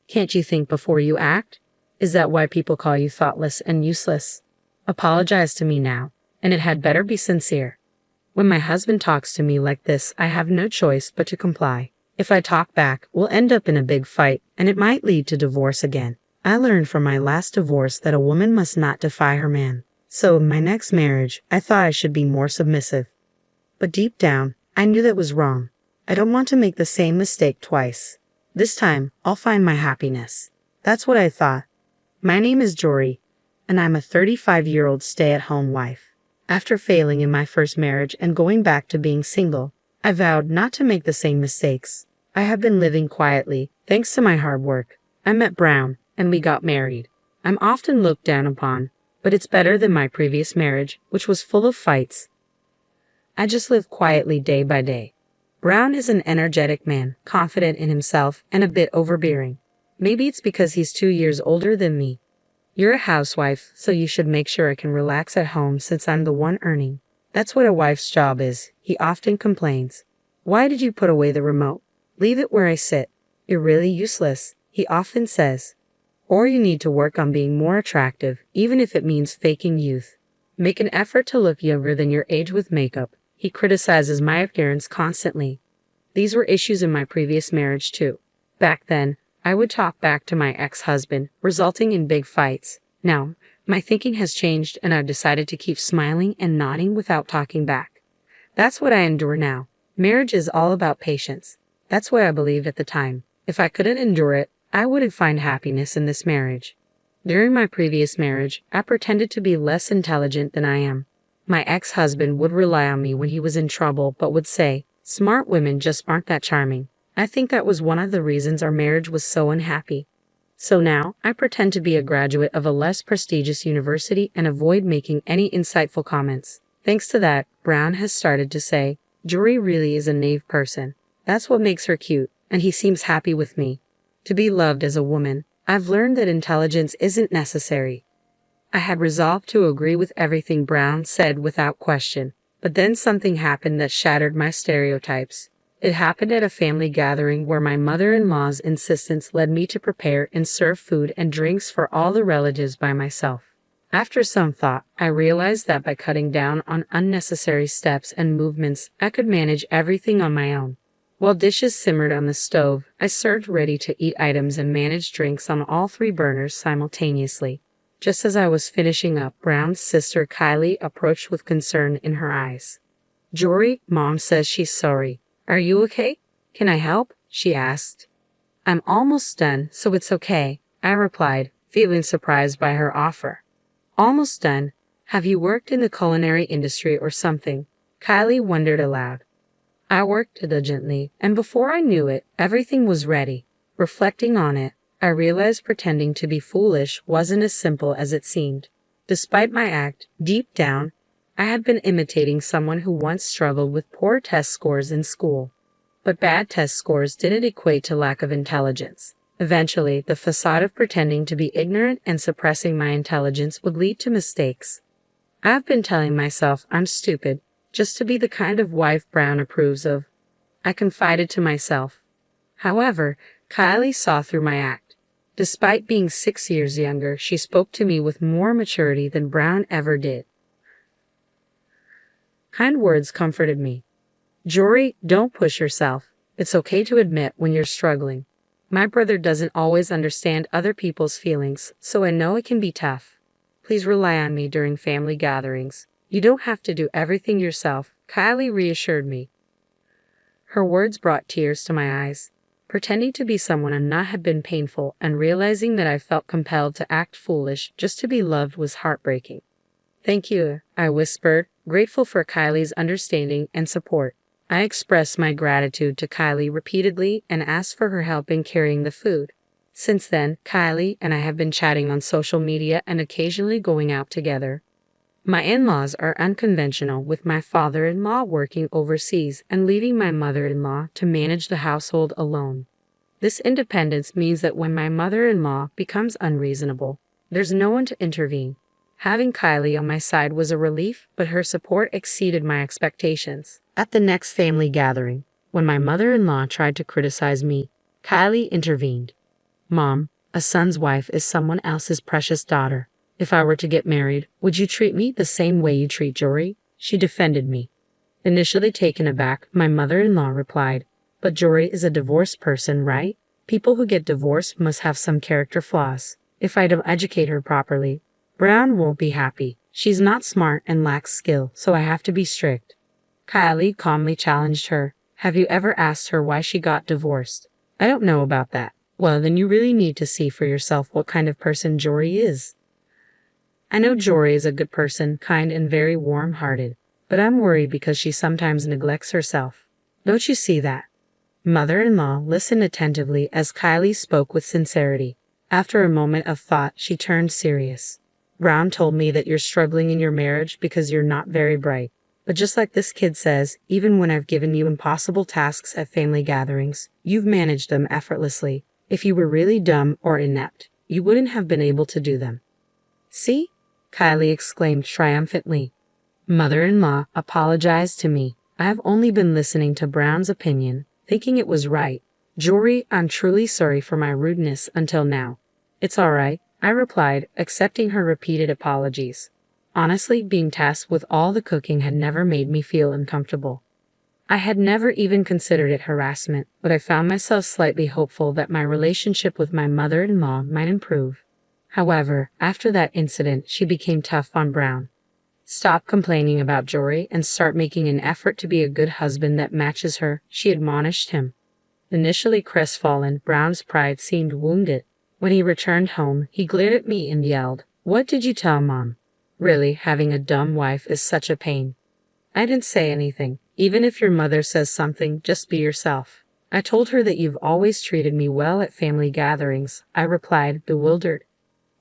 Can't you think before you act? Is that why people call you thoughtless and useless? Apologize to me now, and it had better be sincere. When my husband talks to me like this, I have no choice but to comply. If I talk back, we'll end up in a big fight, and it might lead to divorce again. I learned from my last divorce that a woman must not defy her man. So in my next marriage, I thought I should be more submissive. But deep down, I knew that was wrong. I don't want to make the same mistake twice. This time, I'll find my happiness. That's what I thought. My name is Jory, and I'm a 35-year-old stay-at-home wife. After failing in my first marriage and going back to being single, I vowed not to make the same mistakes. I have been living quietly, thanks to my hard work. I met Brown, and we got married. I'm often looked down upon, but it's better than my previous marriage, which was full of fights. I just live quietly day by day. Brown is an energetic man, confident in himself, and a bit overbearing. Maybe it's because he's 2 years older than me. You're a housewife, so you should make sure I can relax at home since I'm the one earning. That's what a wife's job is, he often complains. Why did you put away the remote? Leave it where I sit. You're really useless, he often says. Or you need to work on being more attractive, even if it means faking youth. Make an effort to look younger than your age with makeup. He criticizes my appearance constantly. These were issues in my previous marriage too. Back then, I would talk back to my ex-husband, resulting in big fights. Now, my thinking has changed and I've decided to keep smiling and nodding without talking back. That's what I endure now. Marriage is all about patience. That's what I believed at the time. If I couldn't endure it, I wouldn't find happiness in this marriage. During my previous marriage, I pretended to be less intelligent than I am. My ex-husband would rely on me when he was in trouble but would say, "Smart women just aren't that charming." I think that was one of the reasons our marriage was so unhappy. So now, I pretend to be a graduate of a less prestigious university and avoid making any insightful comments. Thanks to that, Brown has started to say, "Jory really is a naive person. That's what makes her cute, and he seems happy with me." To be loved as a woman, I've learned that intelligence isn't necessary. I had resolved to agree with everything Brown said without question, but then something happened that shattered my stereotypes. It happened at a family gathering where my mother-in-law's insistence led me to prepare and serve food and drinks for all the relatives by myself. After some thought, I realized that by cutting down on unnecessary steps and movements, I could manage everything on my own. While dishes simmered on the stove, I served ready-to-eat items and managed drinks on all 3 burners simultaneously. Just as I was finishing up, Brown's sister Kylie approached with concern in her eyes. "Jory, Mom says she's sorry. Are you okay? Can I help?" she asked. "I'm almost done, so it's okay," I replied, feeling surprised by her offer. "Almost done? Have you worked in the culinary industry or something?" Kylie wondered aloud. I worked diligently, and before I knew it, everything was ready. Reflecting on it, I realized pretending to be foolish wasn't as simple as it seemed. Despite my act, deep down, I had been imitating someone who once struggled with poor test scores in school. But bad test scores didn't equate to lack of intelligence. Eventually, the facade of pretending to be ignorant and suppressing my intelligence would lead to mistakes. I've been telling myself I'm stupid, just to be the kind of wife Brown approves of. I confided to myself. However, Kylie saw through my act. Despite being 6 years younger, she spoke to me with more maturity than Brown ever did. Kind words comforted me. "Jory, don't push yourself. It's okay to admit when you're struggling. My brother doesn't always understand other people's feelings, so I know it can be tough. Please rely on me during family gatherings. You don't have to do everything yourself," Kylie reassured me. Her words brought tears to my eyes. Pretending to be someone I'm not had been painful, and realizing that I felt compelled to act foolish just to be loved was heartbreaking. "Thank you," I whispered, grateful for Kylie's understanding and support. I expressed my gratitude to Kylie repeatedly and asked for her help in carrying the food. Since then, Kylie and I have been chatting on social media and occasionally going out together. My in-laws are unconventional, with my father-in-law working overseas and leaving my mother-in-law to manage the household alone. This independence means that when my mother-in-law becomes unreasonable, there's no one to intervene. Having Kylie on my side was a relief, but her support exceeded my expectations. At the next family gathering, when my mother-in-law tried to criticize me, Kylie intervened. Mom, a son's wife is someone else's precious daughter. If I were to get married, would you treat me the same way you treat Jory? She defended me. Initially taken aback, my mother-in-law replied, but Jory is a divorced person, right? People who get divorced must have some character flaws. If I don't educate her properly, Brown won't be happy. She's not smart and lacks skill, so I have to be strict. Kylie calmly challenged her. Have you ever asked her why she got divorced? I don't know about that. Well, then you really need to see for yourself what kind of person Jory is. I know Jory is a good person, kind and very warm-hearted, but I'm worried because she sometimes neglects herself. Don't you see that? Mother-in-law listened attentively as Kylie spoke with sincerity. After a moment of thought, she turned serious. Brown told me that you're struggling in your marriage because you're not very bright. But just like this kid says, even when I've given you impossible tasks at family gatherings, you've managed them effortlessly. If you were really dumb or inept, you wouldn't have been able to do them. See? Kylie exclaimed triumphantly. Mother-in-law apologized to me. I have only been listening to Brown's opinion, thinking it was right. Jory, I'm truly sorry for my rudeness until now. It's all right, I replied, accepting her repeated apologies. Honestly, being tasked with all the cooking had never made me feel uncomfortable. I had never even considered it harassment, but I found myself slightly hopeful that my relationship with my mother-in-law might improve. However, after that incident, she became tough on Brown. Stop complaining about Jory and start making an effort to be a good husband that matches her, she admonished him. Initially crestfallen, Brown's pride seemed wounded. When he returned home, he glared at me and yelled, "What did you tell Mom? Really, having a dumb wife is such a pain." I didn't say anything. Even if your mother says something, just be yourself. I told her that you've always treated me well at family gatherings, I replied, bewildered.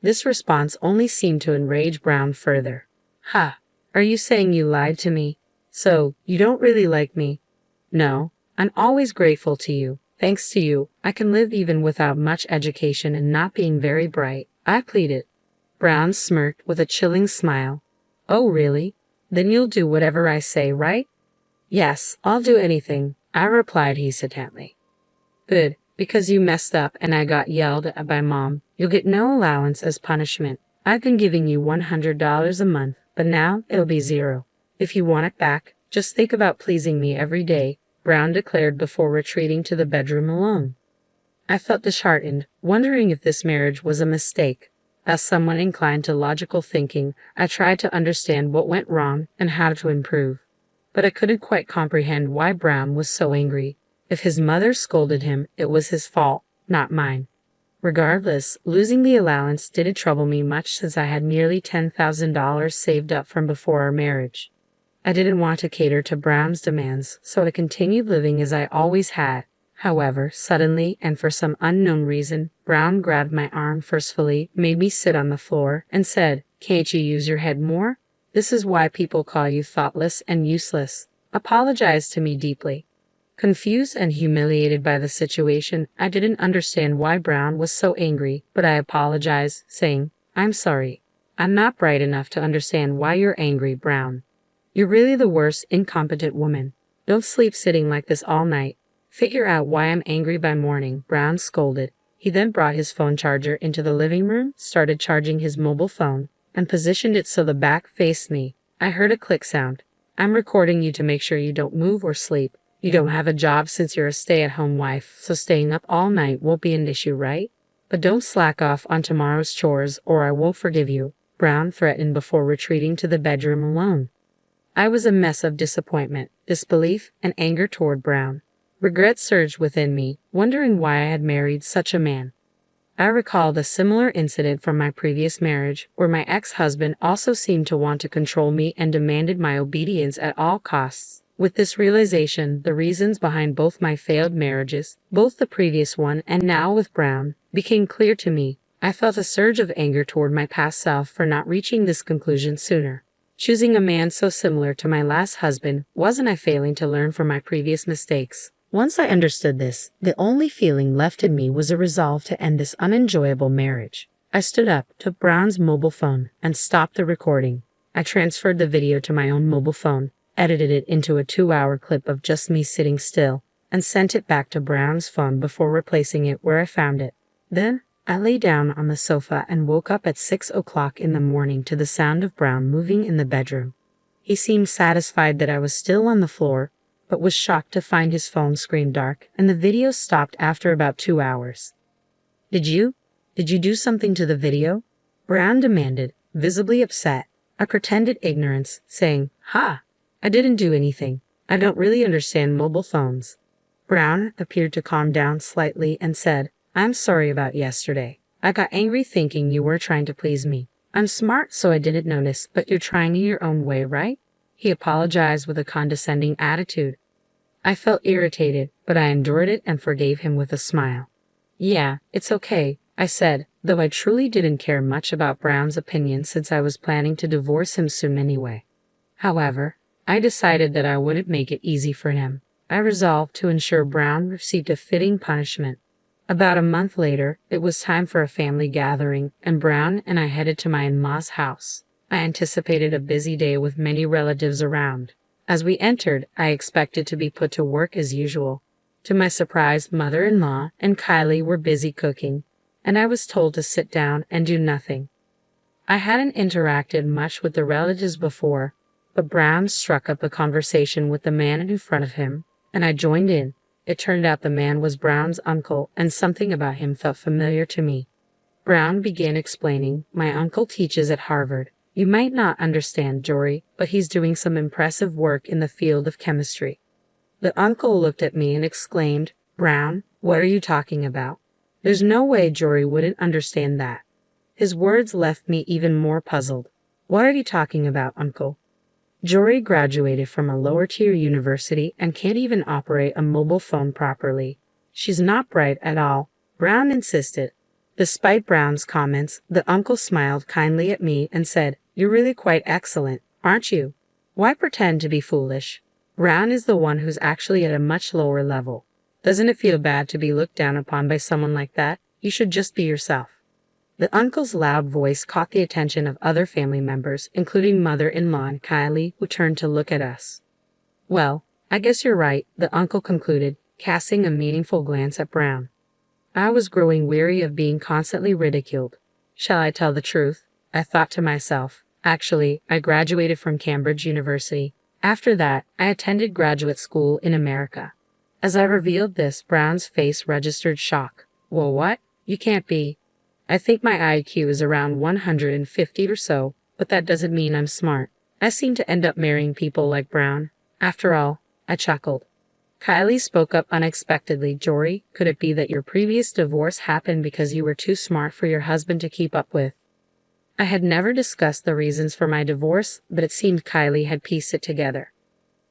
This response only seemed to enrage Brown further. Ha! Are you saying you lied to me? So, you don't really like me? No, I'm always grateful to you. Thanks to you, I can live even without much education and not being very bright, I pleaded. Brown smirked with a chilling smile. Oh, really? Then you'll do whatever I say, right? Yes, I'll do anything, I replied hesitantly. Good, because you messed up and I got yelled at by Mom. You'll get no allowance as punishment. I've been giving you $100 a month, but now it'll be $0. If you want it back, just think about pleasing me every day, Brown declared before retreating to the bedroom alone. I felt disheartened, wondering if this marriage was a mistake. As someone inclined to logical thinking, I tried to understand what went wrong and how to improve. But I couldn't quite comprehend why Brown was so angry. If his mother scolded him, it was his fault, not mine. Regardless, losing the allowance didn't trouble me much since I had nearly $10,000 saved up from before our marriage. I didn't want to cater to Brown's demands, so I continued living as I always had. However, suddenly, and for some unknown reason, Brown grabbed my arm forcefully, made me sit on the floor, and said, "Can't you use your head more? This is why people call you thoughtless and useless." Apologized to me deeply. Confused and humiliated by the situation, I didn't understand why Brown was so angry, but I apologized, saying, "I'm sorry. I'm not bright enough to understand why you're angry, Brown. You're really the worst incompetent woman. Don't sleep sitting like this all night. Figure out why I'm angry by morning," Brown scolded. He then brought his phone charger into the living room, started charging his mobile phone, and positioned it so the back faced me. I heard a click sound. "I'm recording you to make sure you don't move or sleep. You don't have a job since you're a stay-at-home wife, so staying up all night won't be an issue, right? But don't slack off on tomorrow's chores or I won't forgive you," Brown threatened before retreating to the bedroom alone. I was a mess of disappointment, disbelief, and anger toward Brown. Regret surged within me, wondering why I had married such a man. I recalled a similar incident from my previous marriage, where my ex-husband also seemed to want to control me and demanded my obedience at all costs. With this realization, the reasons behind both my failed marriages, both the previous one and now with Brown, became clear to me. I felt a surge of anger toward my past self for not reaching this conclusion sooner. Choosing a man so similar to my last husband, wasn't I failing to learn from my previous mistakes? Once I understood this, the only feeling left in me was a resolve to end this unenjoyable marriage. I stood up, took Brown's mobile phone, and stopped the recording. I transferred the video to my own mobile phone, edited it into a 2-hour clip of just me sitting still, and sent it back to Brown's phone before replacing it where I found it. Then, I lay down on the sofa and woke up at 6 o'clock in the morning to the sound of Brown moving in the bedroom. He seemed satisfied that I was still on the floor, but was shocked to find his phone screen dark and the video stopped after about 2 hours. Did you do something to the video? Brown demanded, visibly upset. I pretended ignorance, saying, "Ha! I didn't do anything. I don't really understand mobile phones." Brown appeared to calm down slightly and said, "I'm sorry about yesterday. I got angry thinking you were trying to please me. I'm smart, so I didn't notice, but you're trying in your own way, right?" He apologized with a condescending attitude. I felt irritated, but I endured it and forgave him with a smile. "Yeah, it's okay," I said, though I truly didn't care much about Brown's opinion since I was planning to divorce him soon anyway. However, I decided that I wouldn't make it easy for him. I resolved to ensure Brown received a fitting punishment. About a month later, it was time for a family gathering, and Brown and I headed to my in-laws' house. I anticipated a busy day with many relatives around. As we entered, I expected to be put to work as usual. To my surprise, mother-in-law and Kylie were busy cooking, and I was told to sit down and do nothing. I hadn't interacted much with the relatives before, but Brown struck up a conversation with the man in front of him, and I joined in. It turned out the man was Brown's uncle, and something about him felt familiar to me. Brown began explaining, "My uncle teaches at Harvard. You might not understand, Jory, but he's doing some impressive work in the field of chemistry." The uncle looked at me and exclaimed, "Brown, what are you talking about? There's no way Jory wouldn't understand that." His words left me even more puzzled. "What are you talking about, uncle?" "Jory graduated from a lower-tier university and can't even operate a mobile phone properly. She's not bright at all," Brown insisted. Despite Brown's comments, the uncle smiled kindly at me and said, "You're really quite excellent, aren't you? Why pretend to be foolish? Brown is the one who's actually at a much lower level. Doesn't it feel bad to be looked down upon by someone like that? You should just be yourself." The uncle's loud voice caught the attention of other family members, including mother-in-law and Kylie, who turned to look at us. "Well, I guess you're right," the uncle concluded, casting a meaningful glance at Brown. I was growing weary of being constantly ridiculed. Shall I tell the truth? I thought to myself. Actually, I graduated from Cambridge University. After that, I attended graduate school in America. As I revealed this, Brown's face registered shock. "Well, what? You can't be." "I think my IQ is around 150 or so, but that doesn't mean I'm smart. I seem to end up marrying people like Brown. After all," I chuckled. Kylie spoke up unexpectedly. "Jory, could it be that your previous divorce happened because you were too smart for your husband to keep up with?" I had never discussed the reasons for my divorce, but it seemed Kylie had pieced it together.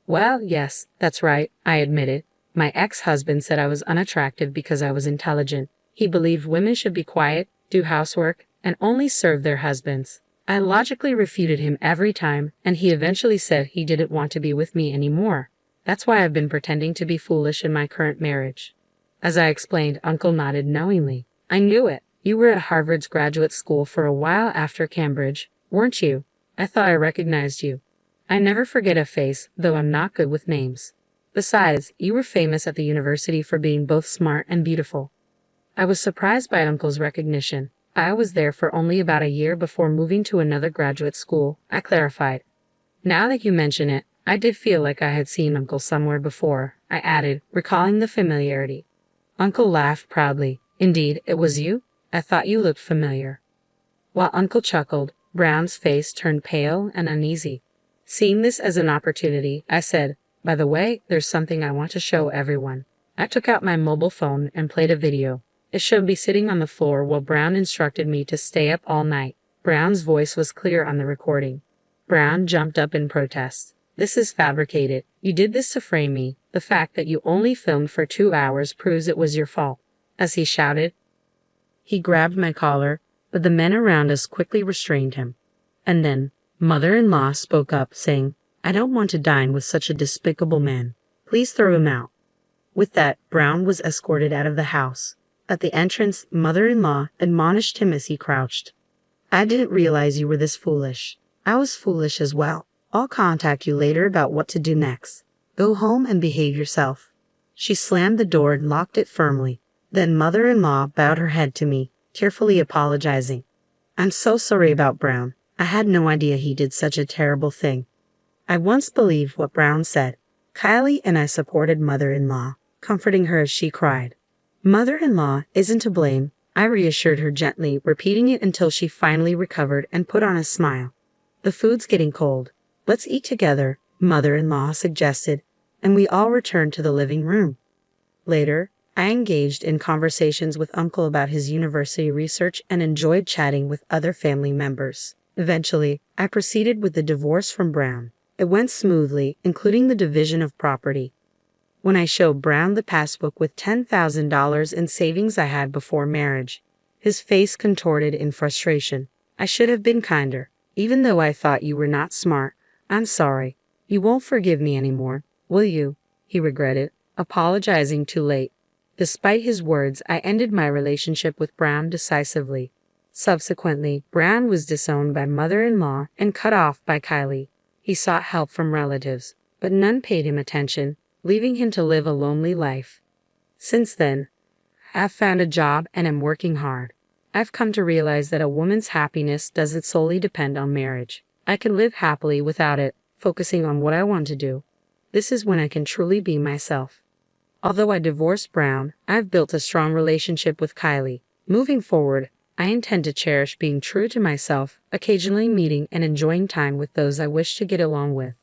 "Well, yes, that's right," I admitted. "My ex-husband said I was unattractive because I was intelligent. He believed women should be quiet, do housework, and only serve their husbands. I logically refuted him every time, and he eventually said he didn't want to be with me anymore. That's why I've been pretending to be foolish in my current marriage." As I explained, Uncle nodded knowingly. "I knew it. You were at Harvard's graduate school for a while after Cambridge, weren't you? I thought I recognized you. I never forget a face, though I'm not good with names. Besides, you were famous at the university for being both smart and beautiful." I was surprised by Uncle's recognition. "I was there for only about a year before moving to another graduate school," I clarified. "Now that you mention it, I did feel like I had seen Uncle somewhere before," I added, recalling the familiarity. Uncle laughed proudly. "Indeed, it was you? I thought you looked familiar." While Uncle chuckled, Brown's face turned pale and uneasy. Seeing this as an opportunity, I said, "By the way, there's something I want to show everyone." I took out my mobile phone and played a video. It showed me sitting on the floor while Brown instructed me to stay up all night. Brown's voice was clear on the recording. Brown jumped up in protest. "This is fabricated. You did this to frame me. The fact that you only filmed for 2 hours proves it was your fault." As he shouted, he grabbed my collar, but the men around us quickly restrained him. And then, mother-in-law spoke up, saying, "I don't want to dine with such a despicable man. Please throw him out." With that, Brown was escorted out of the house. At the entrance, mother-in-law admonished him as he crouched. "I didn't realize you were this foolish. I was foolish as well. I'll contact you later about what to do next. Go home and behave yourself." She slammed the door and locked it firmly. Then mother-in-law bowed her head to me. tearfully apologizing. I'm so sorry about Brown. I had no idea he did such a terrible thing. I once believed what Brown said. Kylie and I supported mother-in-law, comforting her as she cried. Mother-in-law isn't to blame, I reassured her gently, repeating it until she finally recovered and put on a smile. The food's getting cold. Let's eat together, mother-in-law suggested, and we all returned to the living room. Later, I engaged in conversations with Uncle about his university research and enjoyed chatting with other family members. Eventually, I proceeded with the divorce from Brown. It went smoothly, including the division of property. When I showed Brown the passbook with $10,000 in savings I had before marriage, his face contorted in frustration. I should have been kinder. Even though I thought you were not smart, I'm sorry. You won't forgive me anymore, will you? He regretted, apologizing too late. Despite his words, I ended my relationship with Brown decisively. Subsequently, Brown was disowned by mother-in-law and cut off by Kylie. He sought help from relatives, but none paid him attention, leaving him to live a lonely life. Since then, I've found a job and am working hard. I've come to realize that a woman's happiness doesn't solely depend on marriage. I can live happily without it, focusing on what I want to do. This is when I can truly be myself. Although I divorced Brown, I've built a strong relationship with Kylie. Moving forward, I intend to cherish being true to myself, occasionally meeting and enjoying time with those I wish to get along with.